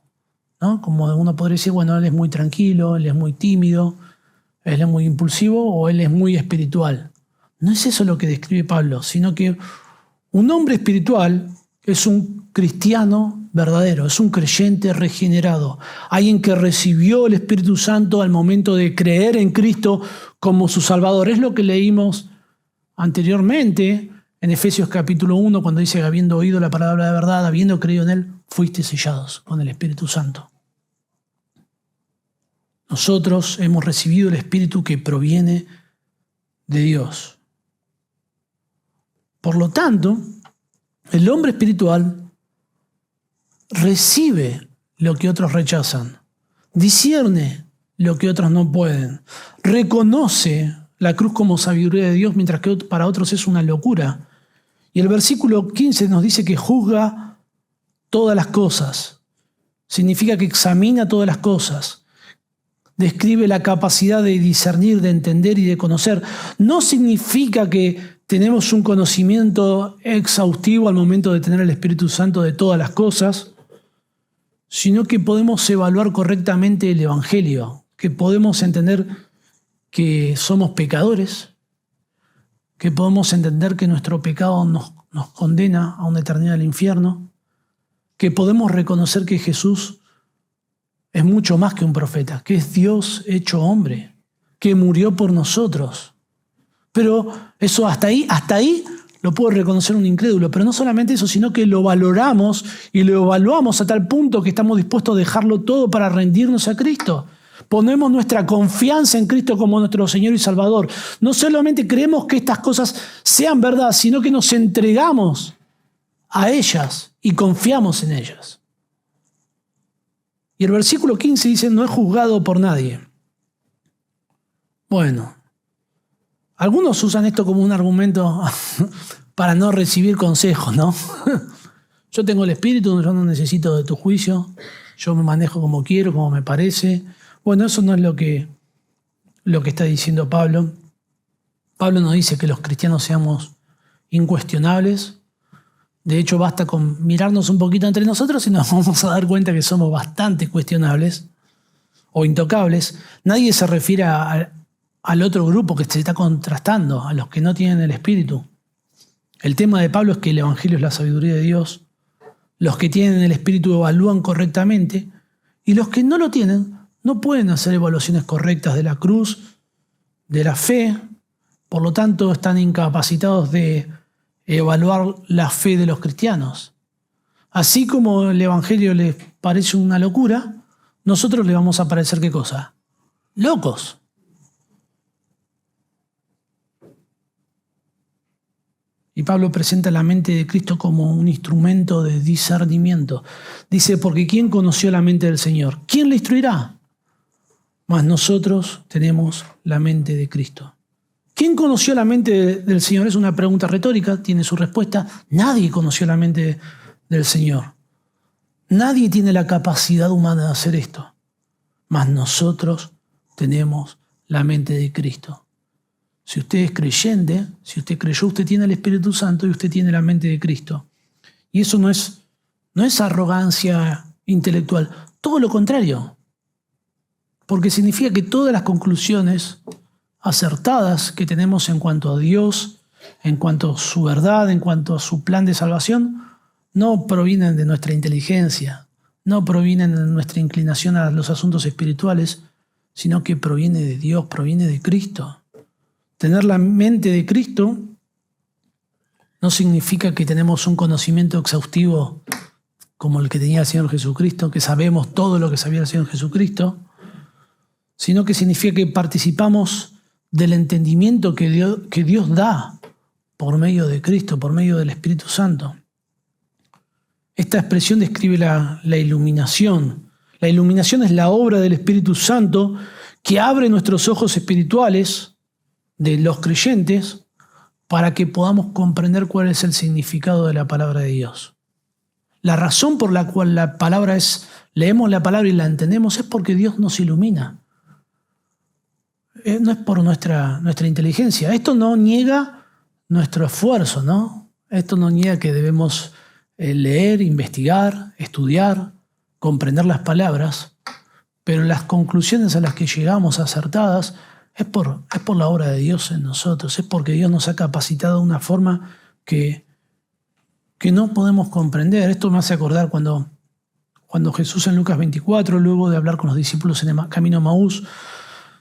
¿no? Como uno podría decir, él es muy tranquilo, él es muy tímido, él es muy impulsivo o él es muy espiritual. No es eso lo que describe Pablo, sino que un hombre espiritual es un cristiano verdadero, es un creyente regenerado, alguien que recibió el Espíritu Santo al momento de creer en Cristo como su Salvador. Es lo que leímos anteriormente en Efesios capítulo 1, cuando dice que habiendo oído la palabra de verdad, habiendo creído en Él, fuiste sellados con el Espíritu Santo. Nosotros hemos recibido el Espíritu que proviene de Dios. Por lo tanto, el hombre espiritual recibe lo que otros rechazan, discierne lo que otros no pueden, reconoce la cruz como sabiduría de Dios, mientras que para otros es una locura. Y el versículo 15 nos dice que juzga todas las cosas. Significa que examina todas las cosas. Describe la capacidad de discernir, de entender y de conocer. No significa que tenemos un conocimiento exhaustivo al momento de tener el Espíritu Santo de todas las cosas, sino que podemos evaluar correctamente el Evangelio, que podemos entender que somos pecadores, que podemos entender que nuestro pecado nos condena a una eternidad del infierno, que podemos reconocer que Jesús es mucho más que un profeta, que es Dios hecho hombre, que murió por nosotros. Pero eso hasta ahí lo puede reconocer un incrédulo. Pero no solamente eso, sino que lo valoramos y lo evaluamos a tal punto que estamos dispuestos a dejarlo todo para rendirnos a Cristo. Ponemos nuestra confianza en Cristo como nuestro Señor y Salvador. No solamente creemos que estas cosas sean verdad, sino que nos entregamos a ellas y confiamos en ellas. Y el versículo 15 dice, no es juzgado por nadie. Bueno, algunos usan esto como un argumento para no recibir consejos, ¿no? Yo tengo el Espíritu, yo no necesito de tu juicio, yo me manejo como quiero, como me parece. Bueno, eso no es lo que está diciendo Pablo. Pablo no dice que los cristianos seamos incuestionables. De hecho, basta con mirarnos un poquito entre nosotros y nos vamos a dar cuenta que somos bastante cuestionables o intocables. Nadie se refiere al otro grupo que se está contrastando, a los que no tienen el Espíritu. El tema de Pablo es que el Evangelio es la sabiduría de Dios. Los que tienen el Espíritu evalúan correctamente y los que no lo tienen no pueden hacer evaluaciones correctas de la cruz, de la fe. Por lo tanto, están incapacitados de evaluar la fe de los cristianos. Así como el Evangelio les parece una locura, nosotros le vamos a parecer ¿qué cosa? Locos. Y Pablo presenta la mente de Cristo como un instrumento de discernimiento. Dice, porque ¿quién conoció la mente del Señor? ¿Quién le instruirá? Mas nosotros tenemos la mente de Cristo. ¿Quién conoció la mente del Señor? Es una pregunta retórica, tiene su respuesta. Nadie conoció la mente del Señor. Nadie tiene la capacidad humana de hacer esto. Mas nosotros tenemos la mente de Cristo. Si usted es creyente, si usted creyó, usted tiene el Espíritu Santo y usted tiene la mente de Cristo. Y eso no es arrogancia intelectual, todo lo contrario. Porque significa que todas las conclusiones acertadas que tenemos en cuanto a Dios, en cuanto a su verdad, en cuanto a su plan de salvación, no provienen de nuestra inteligencia, no provienen de nuestra inclinación a los asuntos espirituales, sino que proviene de Dios, proviene de Cristo. Tener la mente de Cristo no significa que tenemos un conocimiento exhaustivo como el que tenía el Señor Jesucristo, que sabemos todo lo que sabía el Señor Jesucristo, sino que significa que participamos del entendimiento que Dios da por medio de Cristo, por medio del Espíritu Santo. Esta expresión describe la iluminación. La iluminación es la obra del Espíritu Santo que abre nuestros ojos espirituales de los creyentes para que podamos comprender cuál es el significado de la palabra de Dios. La razón por la cual leemos la palabra y la entendemos es porque Dios nos ilumina. No es por nuestra inteligencia. Esto no niega nuestro esfuerzo, ¿no? Esto no niega que debemos leer, investigar, estudiar, comprender las palabras, pero las conclusiones a las que llegamos acertadas es por la obra de Dios en nosotros, es porque Dios nos ha capacitado de una forma que no podemos comprender. Esto me hace acordar cuando Jesús en Lucas 24, luego de hablar con los discípulos en el camino a Maús,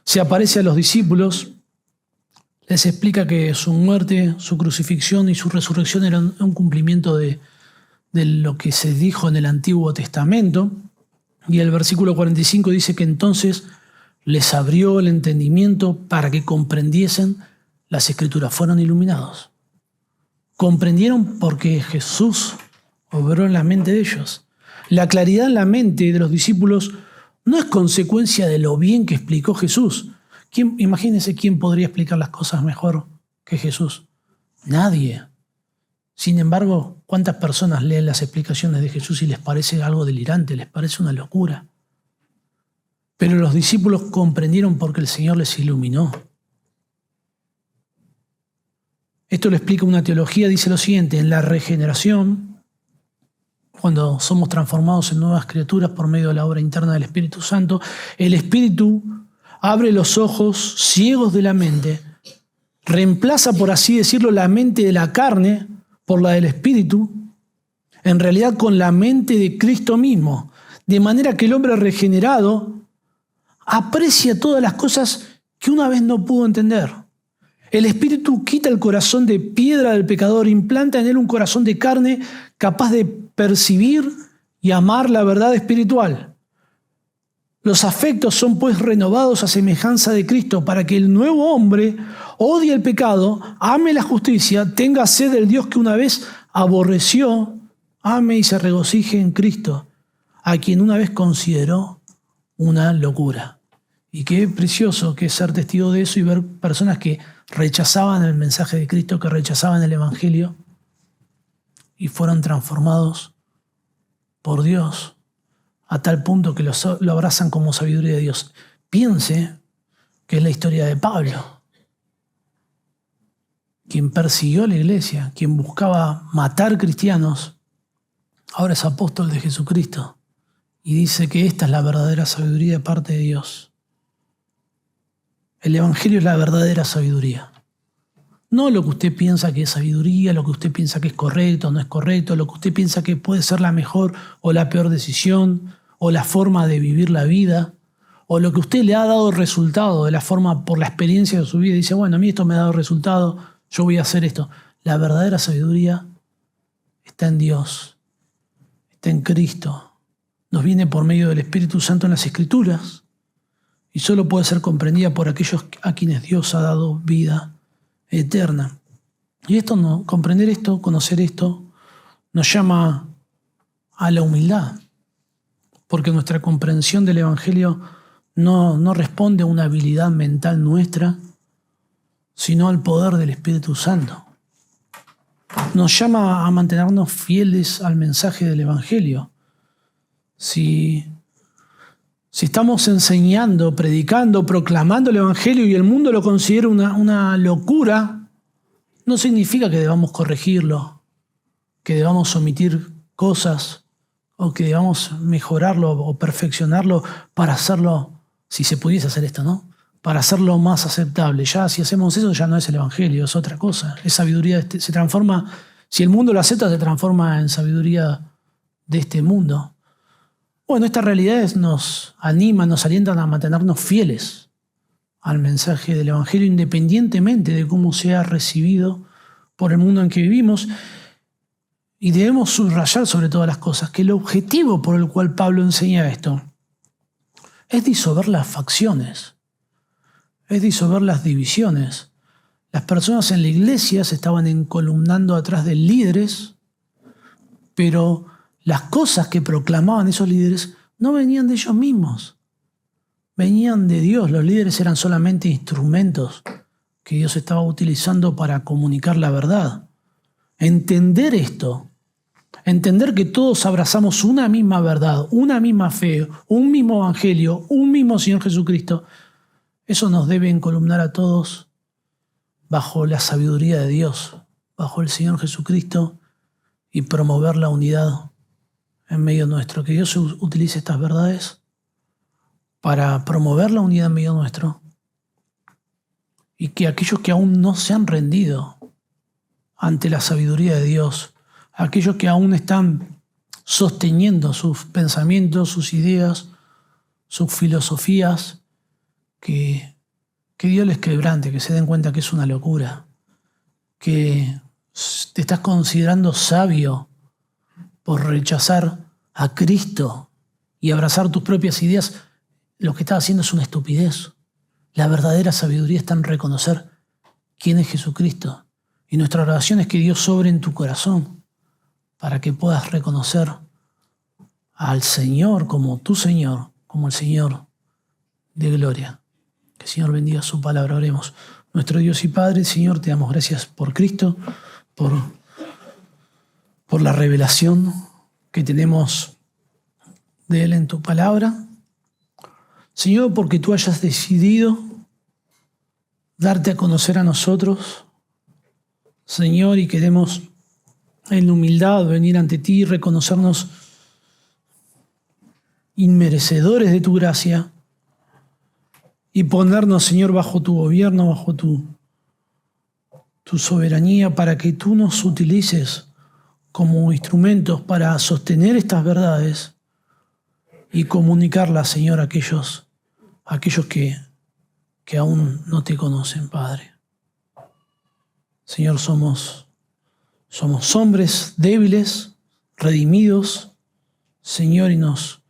se aparece a los discípulos, les explica que su muerte, su crucifixión y su resurrección eran un cumplimiento de lo que se dijo en el Antiguo Testamento. Y el versículo 45 dice que entonces les abrió el entendimiento para que comprendiesen las Escrituras. Fueron iluminados. Comprendieron porque Jesús obró en la mente de ellos. La claridad en la mente de los discípulos no es consecuencia de lo bien que explicó Jesús. Imagínense quién podría explicar las cosas mejor que Jesús. Nadie. Sin embargo, ¿cuántas personas leen las explicaciones de Jesús y les parece algo delirante, les parece una locura? Pero los discípulos comprendieron porque el Señor les iluminó. Esto lo explica una teología, dice lo siguiente: en la regeneración, cuando somos transformados en nuevas criaturas por medio de la obra interna del Espíritu Santo, el Espíritu abre los ojos ciegos de la mente, reemplaza, por así decirlo, la mente de la carne por la del Espíritu, en realidad con la mente de Cristo mismo, de manera que el hombre regenerado aprecia todas las cosas que una vez no pudo entender. El Espíritu quita el corazón de piedra del pecador, implanta en él un corazón de carne capaz de percibir y amar la verdad espiritual. Los afectos son pues renovados a semejanza de Cristo para que el nuevo hombre odie el pecado, ame la justicia, tenga sed del Dios que una vez aborreció, ame y se regocije en Cristo, a quien una vez consideró una locura. Y qué precioso que es ser testigo de eso y ver personas que rechazaban el mensaje de Cristo, que rechazaban el Evangelio y fueron transformados por Dios a tal punto que lo abrazan como sabiduría de Dios. Piense que es la historia de Pablo, quien persiguió a la iglesia, quien buscaba matar cristianos, ahora es apóstol de Jesucristo y dice que esta es la verdadera sabiduría de parte de Dios. El Evangelio es la verdadera sabiduría. No lo que usted piensa que es sabiduría, lo que usted piensa que es correcto o no es correcto, lo que usted piensa que puede ser la mejor o la peor decisión, o la forma de vivir la vida, o lo que usted le ha dado resultado de la forma por la experiencia de su vida. Dice, bueno, a mí esto me ha dado resultado, yo voy a hacer esto. La verdadera sabiduría está en Dios, está en Cristo. Nos viene por medio del Espíritu Santo en las Escrituras y solo puede ser comprendida por aquellos a quienes Dios ha dado vida eterna. Y comprender esto, conocer esto, nos llama a la humildad, porque nuestra comprensión del Evangelio no responde a una habilidad mental nuestra, sino al poder del Espíritu Santo. Nos llama a mantenernos fieles al mensaje del Evangelio. Si estamos enseñando, predicando, proclamando el Evangelio y el mundo lo considera una locura, no significa que debamos corregirlo, que debamos omitir cosas o que debamos mejorarlo o perfeccionarlo para hacerlo, si se pudiese hacer esto, ¿no? Para hacerlo más aceptable. Ya si hacemos eso ya no es el Evangelio, es otra cosa. Es sabiduría, se transforma, si el mundo lo acepta, se transforma en sabiduría de este mundo. Bueno, estas realidades nos animan, nos alientan a mantenernos fieles al mensaje del Evangelio independientemente de cómo sea recibido por el mundo en que vivimos. Y debemos subrayar sobre todas las cosas que el objetivo por el cual Pablo enseña esto es disolver las facciones, es disolver las divisiones. Las personas en la iglesia se estaban encolumnando atrás de líderes, pero las cosas que proclamaban esos líderes no venían de ellos mismos, venían de Dios. Los líderes eran solamente instrumentos que Dios estaba utilizando para comunicar la verdad. Entender esto, entender que todos abrazamos una misma verdad, una misma fe, un mismo evangelio, un mismo Señor Jesucristo, eso nos debe encolumnar a todos bajo la sabiduría de Dios, bajo el Señor Jesucristo, y promover la unidad en medio nuestro. Que Dios utilice estas verdades para promover la unidad en medio nuestro, y que aquellos que aún no se han rendido ante la sabiduría de Dios, aquellos que aún están sosteniendo sus pensamientos, sus ideas, sus filosofías, que Dios les quebrante, que se den cuenta que es una locura, que te estás considerando sabio por rechazar a Cristo y abrazar tus propias ideas. Lo que estás haciendo es una estupidez. La verdadera sabiduría está en reconocer quién es Jesucristo. Y nuestra oración es que Dios sobre en tu corazón para que puedas reconocer al Señor como tu Señor, como el Señor de gloria. Que el Señor bendiga su palabra. Oremos. Nuestro Dios y Padre, Señor, te damos gracias por Cristo, por la revelación que tenemos de Él en tu palabra. Señor, porque tú hayas decidido darte a conocer a nosotros, Señor, y queremos en humildad venir ante ti y reconocernos inmerecedores de tu gracia y ponernos, Señor, bajo tu gobierno, bajo tu soberanía, para que tú nos utilices como instrumentos para sostener estas verdades y comunicarlas, Señor, a aquellos que aún no te conocen, Padre. Señor, somos hombres débiles, redimidos, Señor, y nos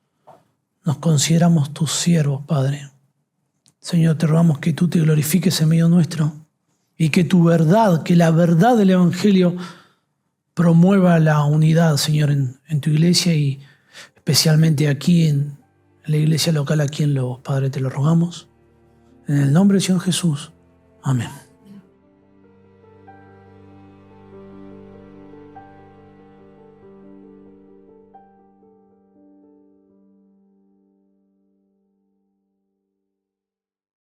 consideramos tus siervos, Padre. Señor, te rogamos que tú te glorifiques en medio nuestro y que tu verdad, que la verdad del Evangelio promueva la unidad, Señor, en tu iglesia y especialmente aquí en la iglesia local aquí en Lobos. Padre, te lo rogamos. En el nombre del Señor Jesús. Amén.